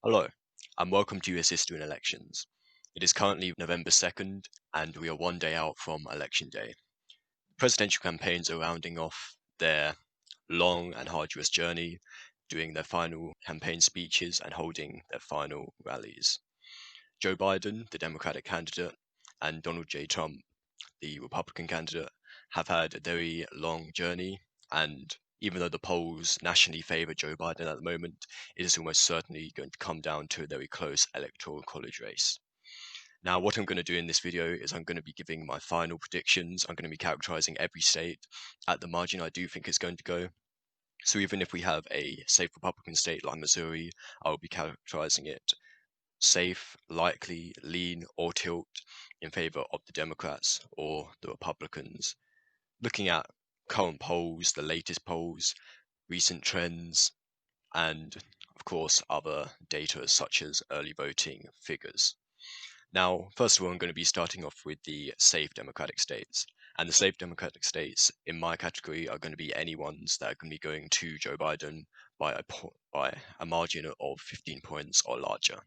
Hello, and welcome to US History and Elections. It is currently November 2nd, and we are one day out from Election Day. Presidential campaigns are rounding off their long and arduous journey, doing their final campaign speeches and holding their final rallies. Joe Biden, the Democratic candidate, and Donald J. Trump, the Republican candidate, have had a very long journey, and even though the polls nationally favor Joe Biden at the moment, it is almost certainly going to come down to a very close electoral college race. Now, what I'm going to do in this video is I'm going to be giving my final predictions. I'm going to be characterizing every state at the margin I do think it's going to go. So even if we have a safe Republican state like Missouri, I'll be characterizing it safe, likely, lean, or tilt in favor of the Democrats or the Republicans. Looking at current polls, the latest polls, recent trends, and of course other data such as early voting figures. Now, first of all, I'm going to be starting off with the safe Democratic states. And the safe Democratic states in my category are going to be any ones that are going to be going to Joe Biden by a margin of 15 points or larger.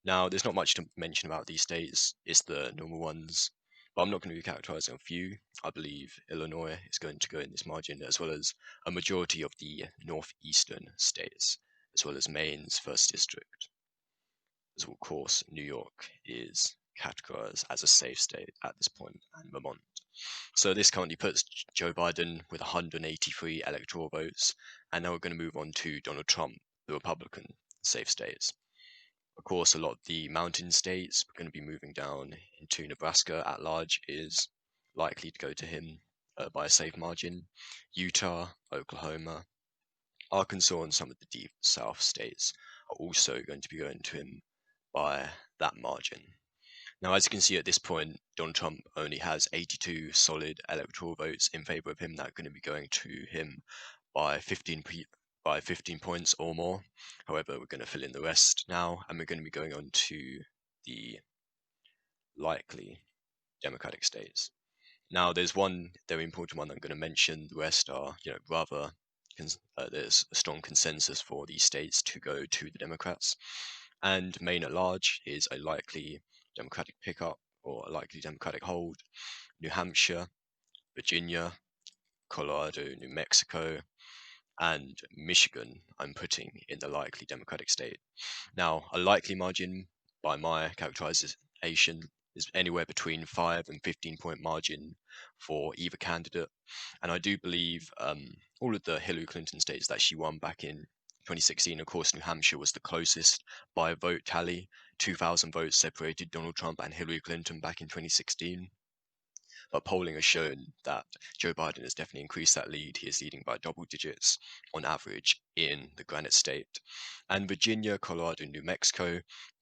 Now, there's not much to mention about these states. It's the normal ones, but I'm not going to be characterizing a few. I believe Illinois is going to go in this margin, as well as a majority of the northeastern states, as well as Maine's first district. As of course, New York is categorized as a safe state at this point, and Vermont. So this currently puts Joe Biden with 183 electoral votes, and now we're going to move on to Donald Trump, the Republican safe states. Of course, a lot of the mountain states are going to be moving down into Nebraska at large is likely to go to him by a safe margin. Utah, Oklahoma, Arkansas, and some of the deep South states are also going to be going to him by that margin. Now, as you can see at this point, Donald Trump only has 82 solid electoral votes in favor of him that are going to be going to him by 15 points or more. However, we're going to fill in the rest now, and we're going to be going on to the likely Democratic states. Now, there's one very important one I'm going to mention. The rest are, rather, there's a strong consensus for these states to go to the Democrats. And Maine at large is a likely Democratic pickup or a likely Democratic hold. New Hampshire, Virginia, Colorado, New Mexico, and Michigan I'm putting in the likely Democratic state. Now, a likely margin by my characterization is anywhere between 5 and 15 point margin for either candidate. And I do believe all of the Hillary Clinton states that she won back in 2016, of course, New Hampshire was the closest by a vote tally. 2,000 votes separated Donald Trump and Hillary Clinton back in 2016. But polling has shown that Joe Biden has definitely increased that lead. He is leading by double digits on average in the Granite State. And Virginia, Colorado, New Mexico,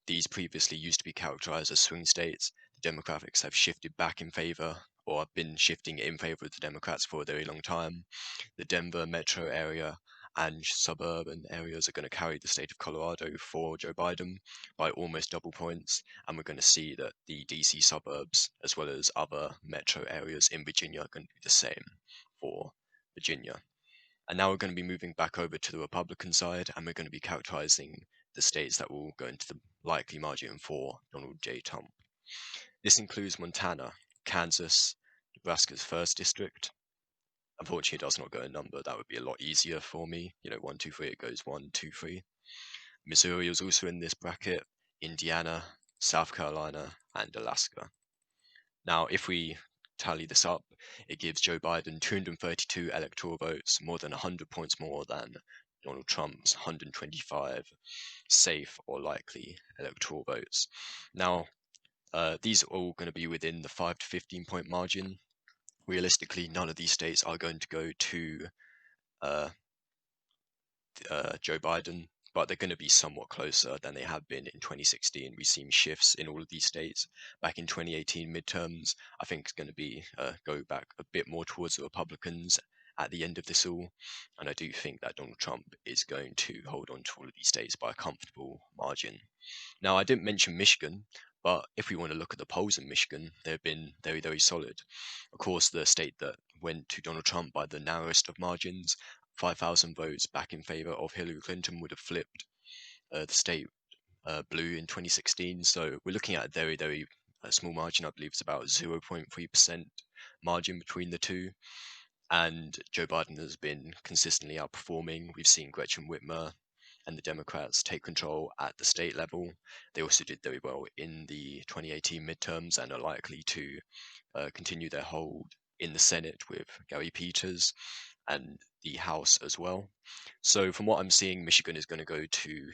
these previously used to be characterized as swing states. The Democrats have shifted back in favor or have been shifting in favor of the Democrats for a very long time. The Denver metro area and suburban areas are going to carry the state of Colorado for Joe Biden by almost double points, and we're going to see that the DC suburbs, as well as other metro areas in Virginia, are going to be the same for Virginia. And now we're going to be moving back over to the Republican side, and we're going to be characterizing the states that will go into the likely margin for Donald J. Trump. This includes Montana, Kansas, Nebraska's first district. Unfortunately, it does not go in number. That would be a lot easier for me. 1, 2, 3, it goes 1, 2, 3. Missouri is also in this bracket, Indiana, South Carolina, and Alaska. Now, if we tally this up, it gives Joe Biden 232 electoral votes, more than 100 points more than Donald Trump's 125 safe or likely electoral votes. Now, these are all going to be within the 5 to 15 point margin. Realistically, none of these states are going to go to Joe Biden, but they're going to be somewhat closer than they have been in 2016. We've seen shifts in all of these states. Back in 2018 midterms, I think it's going to be go back a bit more towards the Republicans at the end of this all. And I do think that Donald Trump is going to hold on to all of these states by a comfortable margin. Now, I didn't mention Michigan, but if we want to look at the polls in Michigan, they've been very, very solid. Of course, the state that went to Donald Trump by the narrowest of margins, 5,000 votes back in favor of Hillary Clinton, would have flipped the state blue in 2016. So we're looking at a very, very small margin. I believe it's about 0.3% margin between the two. And Joe Biden has been consistently outperforming. We've seen Gretchen Whitmer and the Democrats take control at the state level. They also did very well in the 2018 midterms and are likely to continue their hold in the Senate with Gary Peters and the House as well. So from what I'm seeing, Michigan is going to go to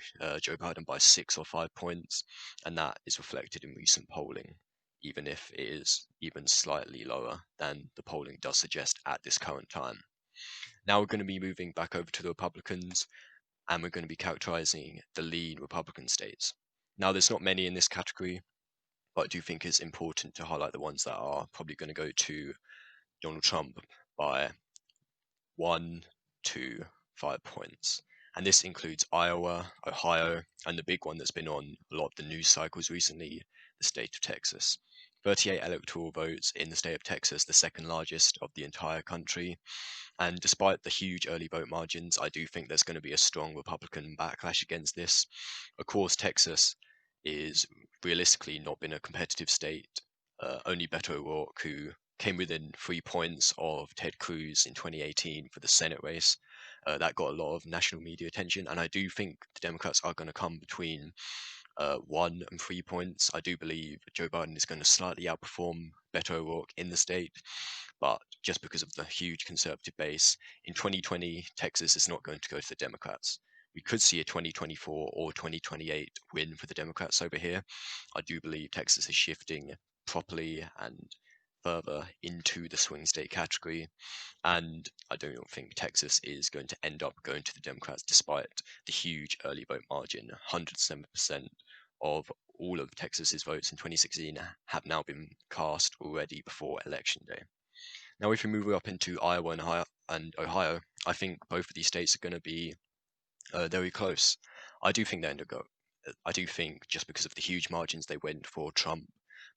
Joe Biden by 6 or 5 points, and that is reflected in recent polling, even if it is even slightly lower than the polling does suggest at this current time. Now we're going to be moving back over to the Republicans, and we're going to be characterizing the lead Republican states. Now, there's not many in this category, but I do think it's important to highlight the ones that are probably going to go to Donald Trump by 1 to 5 points. And this includes Iowa, Ohio, and the big one that's been on a lot of the news cycles recently, the state of Texas. 38 electoral votes in the state of Texas, the second largest of the entire country. And despite the huge early vote margins, I do think there's going to be a strong Republican backlash against this. Of course, Texas is realistically not been a competitive state. Only Beto O'Rourke, who came within 3 points of Ted Cruz in 2018 for the Senate race, that got a lot of national media attention. And I do think the Democrats are going to come between 1 and 3 points. I do believe Joe Biden is going to slightly outperform Beto O'Rourke in the state, but just because of the huge conservative base, in 2020, Texas is not going to go to the Democrats. We could see a 2024 or 2028 win for the Democrats over here. I do believe Texas is shifting properly and further into the swing state category. And I don't think Texas is going to end up going to the Democrats despite the huge early vote margin. 107% of all of Texas's votes in 2016 have now been cast already before Election Day. Now, if we move up into Iowa and Ohio, I think both of these states are going to be very close. I do think they're going to go. I do think just because of the huge margins they went for Trump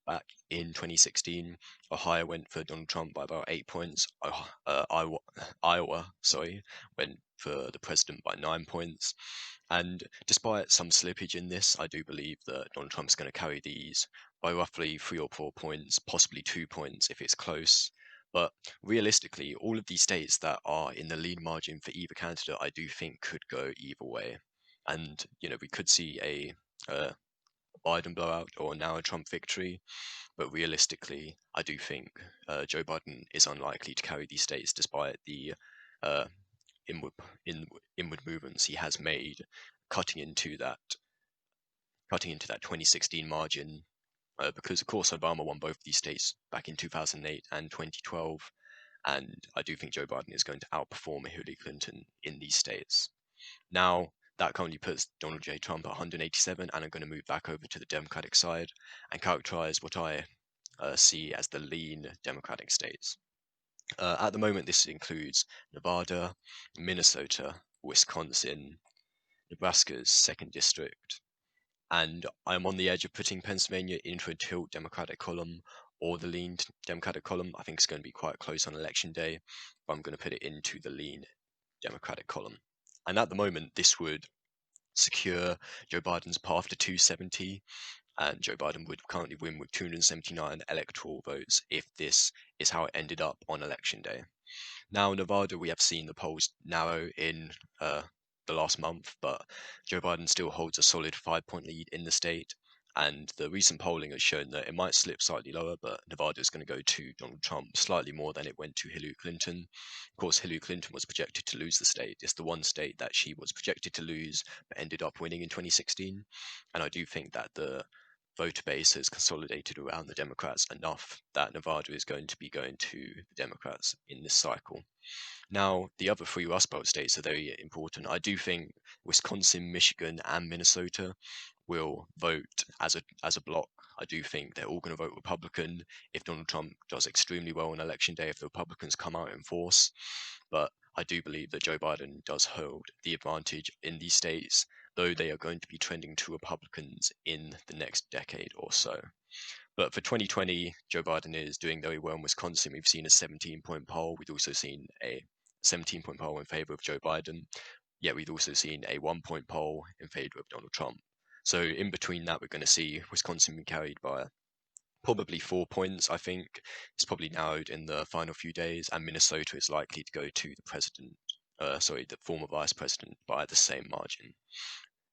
back in 2016, Ohio went for Donald Trump by about 8 points. Iowa, went for the president by 9 points. And despite some slippage in this, I do believe that Donald Trump's going to carry these by roughly 3 or 4 points, possibly 2 points if it's close. But realistically, all of these states that are in the lead margin for either candidate, I do think could go either way. And, we could see a Biden blowout or now a Trump victory. But realistically, I do think Joe Biden is unlikely to carry these states despite the uh, inward, inward movements he has made, cutting into that 2016 margin. Because of course Obama won both of these states back in 2008 and 2012, and I do think Joe Biden is going to outperform Hillary Clinton in these states. Now, that currently puts Donald J. Trump at 187, and I'm going to move back over to the Democratic side and characterize what I see as the lean Democratic states. At the moment, this includes Nevada, Minnesota, Wisconsin, Nebraska's 2nd district, and I'm on the edge of putting Pennsylvania into a tilt Democratic column or the lean Democratic column. I think it's going to be quite close on election day, but I'm going to put it into the lean Democratic column. And at the moment, this would secure Joe Biden's path to 270, and Joe Biden would currently win with 279 electoral votes if this is how it ended up on election day. Now, Nevada, we have seen the polls narrow in the last month, but Joe Biden still holds a solid 5-point lead in the state. And the recent polling has shown that it might slip slightly lower, but Nevada is going to go to Donald Trump slightly more than it went to Hillary Clinton. Of course, Hillary Clinton was projected to lose the state. It's the one state that she was projected to lose, but ended up winning in 2016. And I do think that the voter base has consolidated around the Democrats enough that Nevada is going to be going to the Democrats in this cycle. Now, the other 3 Rust Belt states are very important. I do think Wisconsin, Michigan, and Minnesota will vote as a block. I do think they're all going to vote Republican if Donald Trump does extremely well on election day, if the Republicans come out in force. But I do believe that Joe Biden does hold the advantage in these states, though they are going to be trending to Republicans in the next decade or so. But for 2020, Joe Biden is doing very well in Wisconsin. We've seen a 17-point poll. We've also seen a 17-point poll in favor of Joe Biden. Yet we've also seen a 1-point poll in favor of Donald Trump. So in between that, we're going to see Wisconsin be carried by probably 4 points. I think it's probably narrowed in the final few days, and Minnesota is likely to go to the president, the former vice president, by the same margin.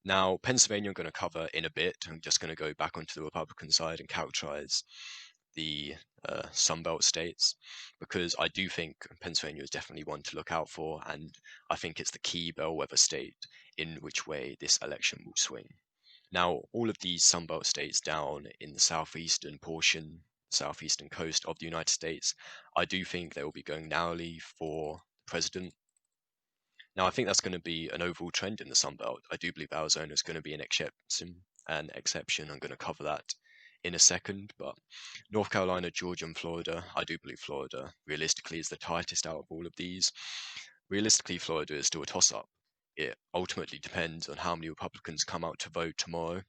Now, Pennsylvania I'm going to cover in a bit. I'm just going to go back onto the Republican side and characterize the Sunbelt states, because I do think Pennsylvania is definitely one to look out for, and I think it's the key bellwether state in which way this election will swing. Now, all of these Sunbelt states down in the southeastern portion, southeastern coast of the United States, I do think they will be going narrowly for the president. Now, I think that's going to be an overall trend in the Sunbelt. I do believe Arizona is going to be an exception. I'm going to cover that in a second. But North Carolina, Georgia, and Florida, I do believe Florida realistically is the tightest out of all of these. Realistically, Florida is still a toss-up. It ultimately depends on how many Republicans come out to vote tomorrow,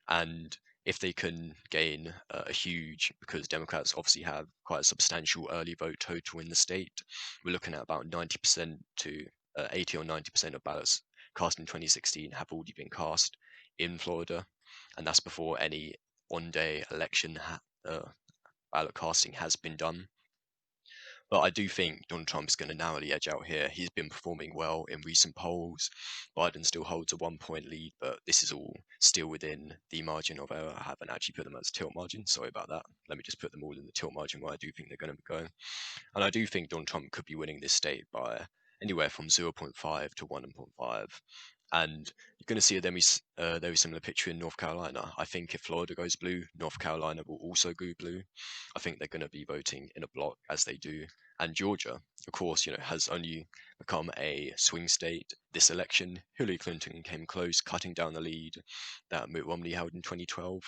and if they can gain a huge, because Democrats obviously have quite a substantial early vote total in the state. We're looking at about 90% to 80 or 90% of ballots cast in 2016 have already been cast in Florida, and that's before any on-day election ballot casting has been done. But I do think Donald Trump is going to narrowly edge out here. He's been performing well in recent polls. Biden still holds a 1 point lead, but this is all still within the margin of error. I haven't actually put them as tilt margin. Sorry about that. Let me just put them all in the tilt margin where I do think they're going to be going. And I do think Donald Trump could be winning this state by anywhere from 0.5 to 1.5. And you're going to see a very similar picture in North Carolina. I think if Florida goes blue, North Carolina will also go blue. I think they're going to be voting in a block as they do. And Georgia, of course, has only become a swing state this election. Hillary Clinton came close, cutting down the lead that Mitt Romney held in 2012.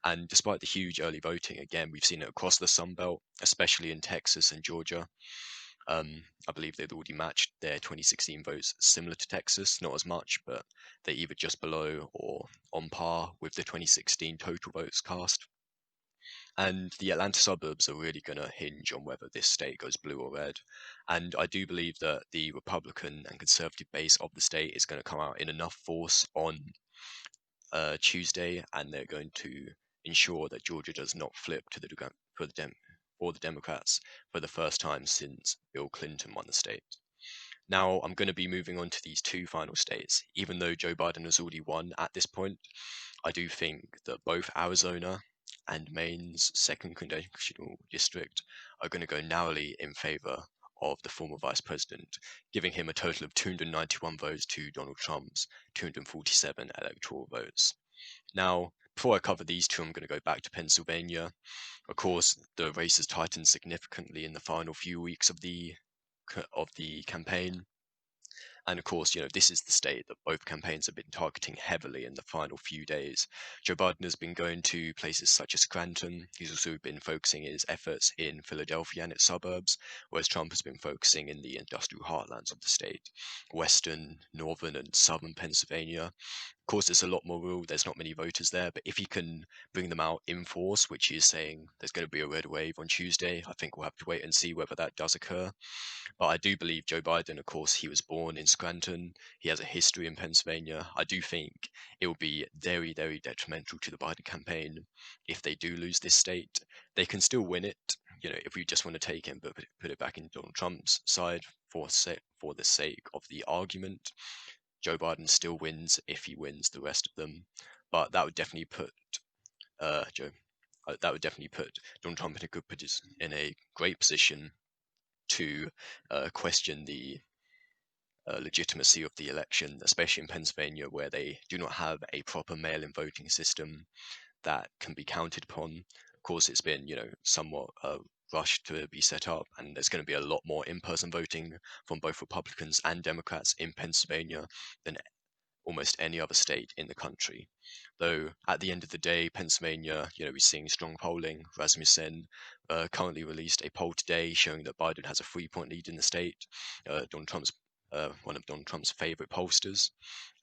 And despite the huge early voting, again, we've seen it across the Sun Belt, especially in Texas and Georgia. I believe they've already matched their 2016 votes similar to Texas, not as much, but they're either just below or on par with the 2016 total votes cast. And the Atlanta suburbs are really going to hinge on whether this state goes blue or red. And I do believe that the Republican and conservative base of the state is going to come out in enough force on Tuesday, and they're going to ensure that Georgia does not flip to for the Democrats for the first time since Bill Clinton won the state. Now, I'm going to be moving on to these two final states. Even though Joe Biden has already won at this point, I do think that both Arizona and Maine's second congressional district are going to go narrowly in favor of the former vice president, giving him a total of 291 votes to Donald Trump's 247 electoral votes. Now, before I cover these two, I'm going to go back to Pennsylvania. Of course, the race has tightened significantly in the final few weeks of the campaign. And of course, this is the state that both campaigns have been targeting heavily in the final few days. Joe Biden has been going to places such as Scranton. He's also been focusing his efforts in Philadelphia and its suburbs, whereas Trump has been focusing in the industrial heartlands of the state, western, northern, and southern Pennsylvania. Of course, there's a lot more rural, there's not many voters there, but if he can bring them out in force, which he is saying there's going to be a red wave on Tuesday, I think we'll have to wait and see whether that does occur. But I do believe Joe Biden, of course, he was born in Scranton. He has a history in Pennsylvania. I do think it will be very, very detrimental to the Biden campaign if they do lose this state. They can still win it, if we just want to take him, but put it back in Donald Trump's side for the sake of the argument. Joe Biden still wins if he wins the rest of them, but that would definitely put Donald Trump in a great position to question the legitimacy of the election, especially in Pennsylvania, where they do not have a proper mail-in voting system that can be counted upon. Of course, it's been, somewhat rushed to be set up, and there's going to be a lot more in-person voting from both Republicans and Democrats in Pennsylvania than almost any other state in the country. Though at the end of the day, Pennsylvania, we're seeing strong polling. Rasmussen currently released a poll today showing that Biden has a 3-point lead in the state. Donald Trump's one of Donald Trump's favorite pollsters,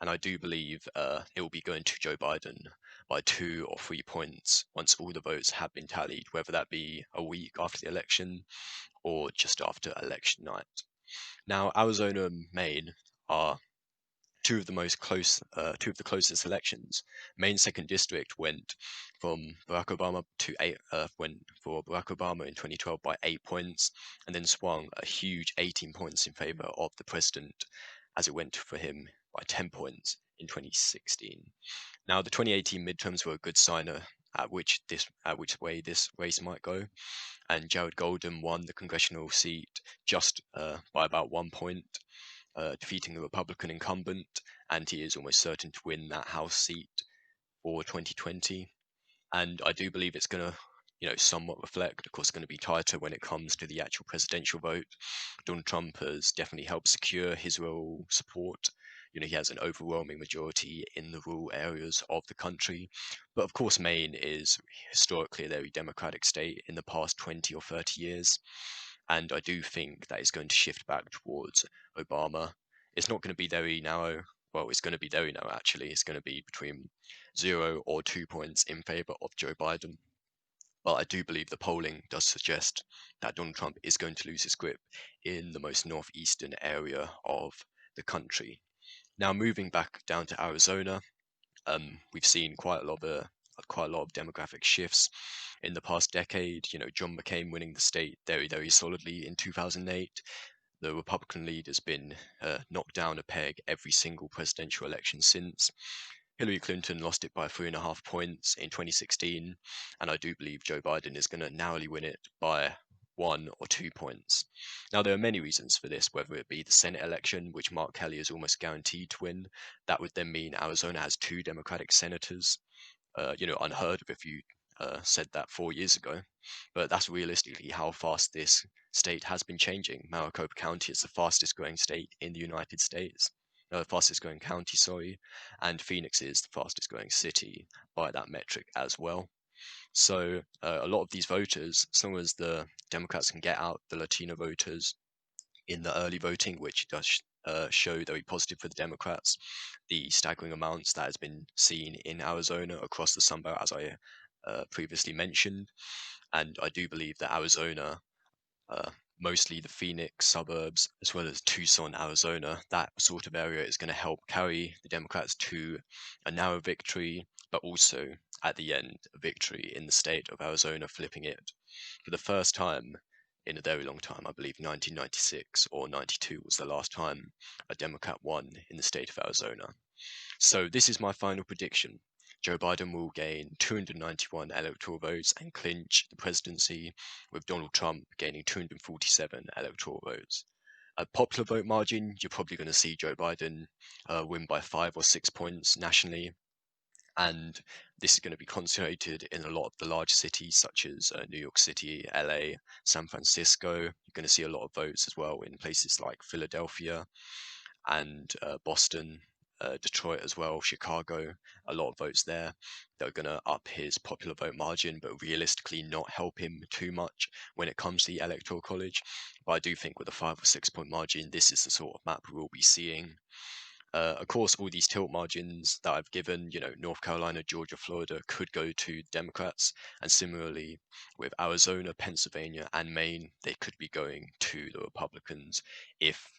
and I do believe it will be going to Joe Biden by 2 or 3 points once all the votes have been tallied, whether that be a week after the election or just after election night. Now, Arizona and Maine are two of the closest elections. Maine second district went from Barack Obama to went for Barack Obama in 2012 by 8 points, and then swung a huge 18 points in favor of the president, as it went for him by 10 points in 2016. Now, the 2018 midterms were a good sign at which way this race might go, and Jared Golden won the congressional seat just by about 1 point, defeating the Republican incumbent, and he is almost certain to win that House seat for 2020. And I do believe it's going to, somewhat reflect. Of course, going to be tighter when it comes to the actual presidential vote. Donald Trump has definitely helped secure his rural support. He has an overwhelming majority in the rural areas of the country. But of course, Maine is historically a very Democratic state in the past 20 or 30 years. And I do think that is going to shift back towards Obama. It's not going to be very narrow. Well, it's going to be very narrow, actually. It's going to be between 0 or 2 points in favor of Joe Biden. But I do believe the polling does suggest that Donald Trump is going to lose his grip in the most northeastern area of the country. Now, moving back down to Arizona, we've seen quite a lot of demographic shifts in the past decade. John McCain winning the state very, very solidly in 2008. The Republican lead has been knocked down a peg every single presidential election since. Hillary Clinton lost it by 3.5 points in 2016, and I do believe Joe Biden is going to narrowly win it by 1 or 2 points. Now, there are many reasons for this, whether it be the Senate election, which Mark Kelly is almost guaranteed to win. That would then mean Arizona has 2 Democratic senators. Unheard of if you said that 4 years ago, but that's realistically how fast this state has been changing. Maricopa County is the fastest growing state in the United States. Fastest growing county, sorry, and Phoenix is the fastest growing city by that metric as well. So a lot of these voters, as long as the Democrats can get out the Latino voters in the early voting, which does show very positive for the Democrats, the staggering amounts that has been seen in Arizona across the Sun Belt, as I previously mentioned, and I do believe that Arizona, mostly the Phoenix suburbs, as well as Tucson, Arizona, that sort of area is going to help carry the Democrats to a narrow victory, but also at the end, a victory in the state of Arizona, flipping it for the first time in a very long time. I believe 1996 or 92 was the last time a Democrat won in the state of Arizona. So this is my final prediction. Joe Biden will gain 291 electoral votes and clinch the presidency, with Donald Trump gaining 247 electoral votes. A popular vote margin, you're probably going to see Joe Biden win by 5 or 6 points nationally. And this is going to be concentrated in a lot of the large cities such as New York City, LA, San Francisco. You're going to see a lot of votes as well in places like Philadelphia and Boston, Detroit as well, Chicago, a lot of votes there that are going to up his popular vote margin, but realistically not help him too much when it comes to the Electoral College. But I do think with a 5 or 6 point margin, this is the sort of map we will be seeing. Of course, all these tilt margins that I've given, North Carolina, Georgia, Florida, could go to Democrats. And similarly, with Arizona, Pennsylvania, and Maine, they could be going to the Republicans if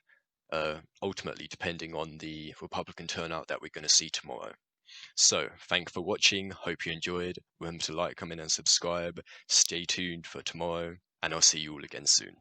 ultimately depending on the Republican turnout that we're going to see tomorrow. So, thank you for watching. Hope you enjoyed. Remember to like, comment, and subscribe. Stay tuned for tomorrow, and I'll see you all again soon.